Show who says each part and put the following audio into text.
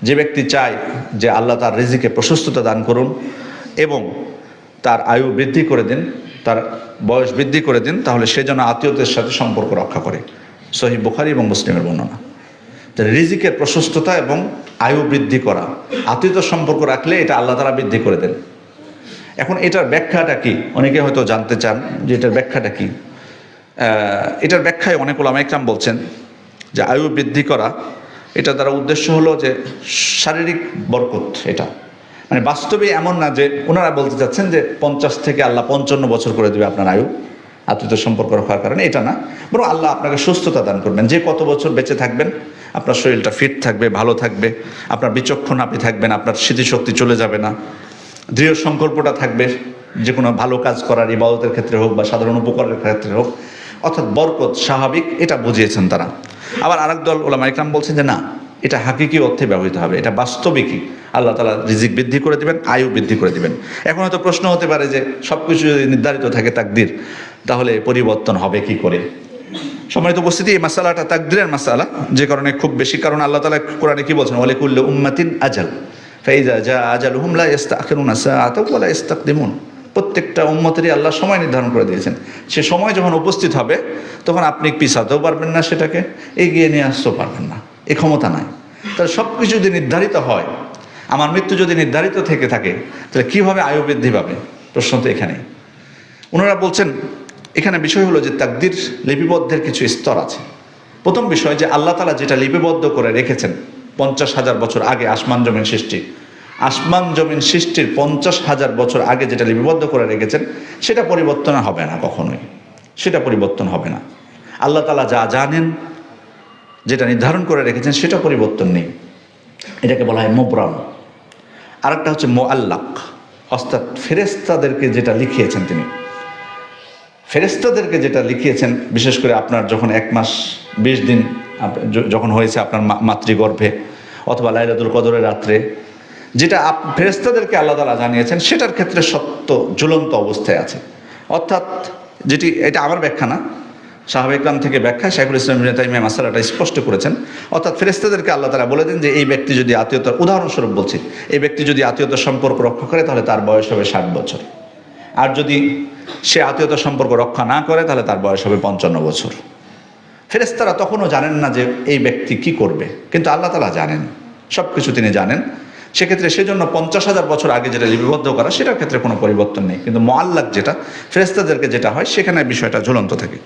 Speaker 1: যে ব্যক্তি চায় যে আল্লাহ তার রিজিকে প্রশস্ততা দান করুন এবং তার আয়ু বৃদ্ধি করে দিন, তার বয়স বৃদ্ধি করে দিন, তাহলে সে যেন আত্মীয়দের সাথে সম্পর্ক রক্ষা করে। সহিহ বুখারী এবং মুসলিমের বর্ণনা। রিজিকের প্রশস্ততা এবং আয়ু বৃদ্ধি করা, আত্মীয়তার সম্পর্ক রাখলে এটা আল্লাহ তাআলা বৃদ্ধি করে দেন। এখন এটার ব্যাখ্যাটা কি? অনেকে হয়তো জানতে চান যে এটার ব্যাখ্যাটা কি। এটার ব্যাখ্যায় অনেক ওলামা ইকরাম বলছেন যে আয়ু বৃদ্ধি করা, এটা দ্বারা উদ্দেশ্য হলো যে শারীরিক বরকত। এটা মানে বাস্তবে এমন না যে ওনারা বলতে চাচ্ছেন যে 50 থেকে আল্লাহ 55 বছর করে দেবে আপনার আয়ু আত্মীয়তার সম্পর্ক রাখার কারণে, এটা না। বরং আল্লাহ আপনাকে সুস্থতা দান করবেন, যে কত বছর বেঁচে থাকবেন আপনার শরীরটা ফিট থাকবে, ভালো থাকবে, আপনার বিচক্ষণ আপনি থাকবেন, আপনার স্মৃতিশক্তি চলে যাবে না, দৃঢ় সংকল্পটা থাকবে যে কোনো ভালো কাজ করার, ইবাদতের ক্ষেত্রে হোক বা সাধারণ উপকারের ক্ষেত্রে হোক, অর্থাৎ বরকত স্বাভাবিক, এটা বুঝিয়েছেন তারা। আবার আরেক দল ওলামা ইকরাম বলছেন যে না, এটা হাকিকি অর্থে ব্যবহৃত হবে, এটা বাস্তবিকই আল্লাহ তাআলা রিজিক বৃদ্ধি করে দিবেন, আয়ু বৃদ্ধি করে দিবেন। এখন হয়তো প্রশ্ন হতে পারে যে সব কিছু যদি নির্ধারিত থাকে তাকদির, তাহলে পরিবর্তন হবে কি করে? সম্মানিত উপস্থিতি, এই মাসালাটা তাকদিরের মাসালা, যে কারণে খুব বেশি, কারণ আল্লাহ তাআলা কোরআনে কি বলছেন? ওয়ালিকুল্লি উম্মাতিন আজাল ফাইজা জাআ আজালুহুম লা ইস্তাখিরুনা সাআতাও ওয়া লা ইস্তাকদিমুন। প্রত্যেকটা উম্মতেরই আল্লাহ সময় নির্ধারণ করে দিয়েছেন। সে সময় যখন উপস্থিত হবে তখন আপনি পিছাতেও পারবেন না, সেটাকে এগিয়ে নিয়ে আসতেও পারবেন না, এই ক্ষমতা নাই। তাহলে সব কিছু যদি নির্ধারিত হয়, আমার মৃত্যু যদি নির্ধারিত থেকে থাকে, তাহলে কীভাবে আয়ু বৃদ্ধি পাবে? প্রশ্ন তো এখানেই। ওনারা বলছেন এখানে বিষয় হলো যে তাকদির লিপিবদ্ধের কিছু স্তর আছে। প্রথম বিষয় যে আল্লাহ তাআলা যেটা লিপিবদ্ধ করে রেখেছেন 50,000 বছর আগে আসমান জমিন সৃষ্টি, আসমান জমিন সৃষ্টির 50,000 বছর আগে যেটা লিপিবদ্ধ করে রেখেছেন সেটা পরিবর্তন হবে না কখনোই, সেটা পরিবর্তন হবে না। আল্লাহ তাআলা যা জানেন, যেটা নির্ধারণ করে রেখেছেন সেটা পরিবর্তন নেই, এটাকে বলা হয় মুবরাম। আরেকটা হচ্ছে মুআল্লাক, অর্থাৎ ফেরেশতাদেরকে যেটা লিখিয়েছেন তিনি, ফেরেশতাদেরকে যেটা লিখিয়েছেন, বিশেষ করে আপনার যখন 1 মাস 20 দিন যখন হয়েছে আপনার মাতৃগর্ভে, অথবা লাইলাতুল কদরের রাত্রে, যেটা ফেরেশতাদেরকে আল্লাহ তাআলা জানিয়েছেন সেটার ক্ষেত্রে সত্য ঝুলন্ত অবস্থায় আছে। অর্থাৎ যেটি, এটা আমার ব্যাখ্যা না, সাহাবা ইকরাম থেকে ব্যাখ্যা, শাইখুল ইসলাম ইবনে তাইমিয়া মাসালাটা স্পষ্ট করেছেন। অর্থাৎ ফেরেশতাদেরকে আল্লাহ তাআলা বলে দেন যে এই ব্যক্তি যদি আত্মীয়তার, উদাহরণস্বরূপ বলছি, এই ব্যক্তি যদি আত্মীয়তার সম্পর্ক রক্ষা করে তাহলে তার বয়স হবে 60 বছর, আর যদি সে আত্মীয়তার সম্পর্ক রক্ষা না করে তাহলে তার বয়স হবে 55 বছর। ফেরেশতারা তখনও জানেন না যে এই ব্যক্তি কি করবে, কিন্তু আল্লাহ তাআলা জানেন, সব কিছু তিনি জানেন। সেক্ষেত্রে সেজন্য 50,000 বছর আগে যেটা লিপিবদ্ধ করা, সেটার ক্ষেত্রে কোনো পরিবর্তন নেই। কিন্তু মুআল্লাক যেটা, ফেরেশতাদেরকে যেটা হয়, সেখানে বিষয়টা ঝুলন্ত থাকে।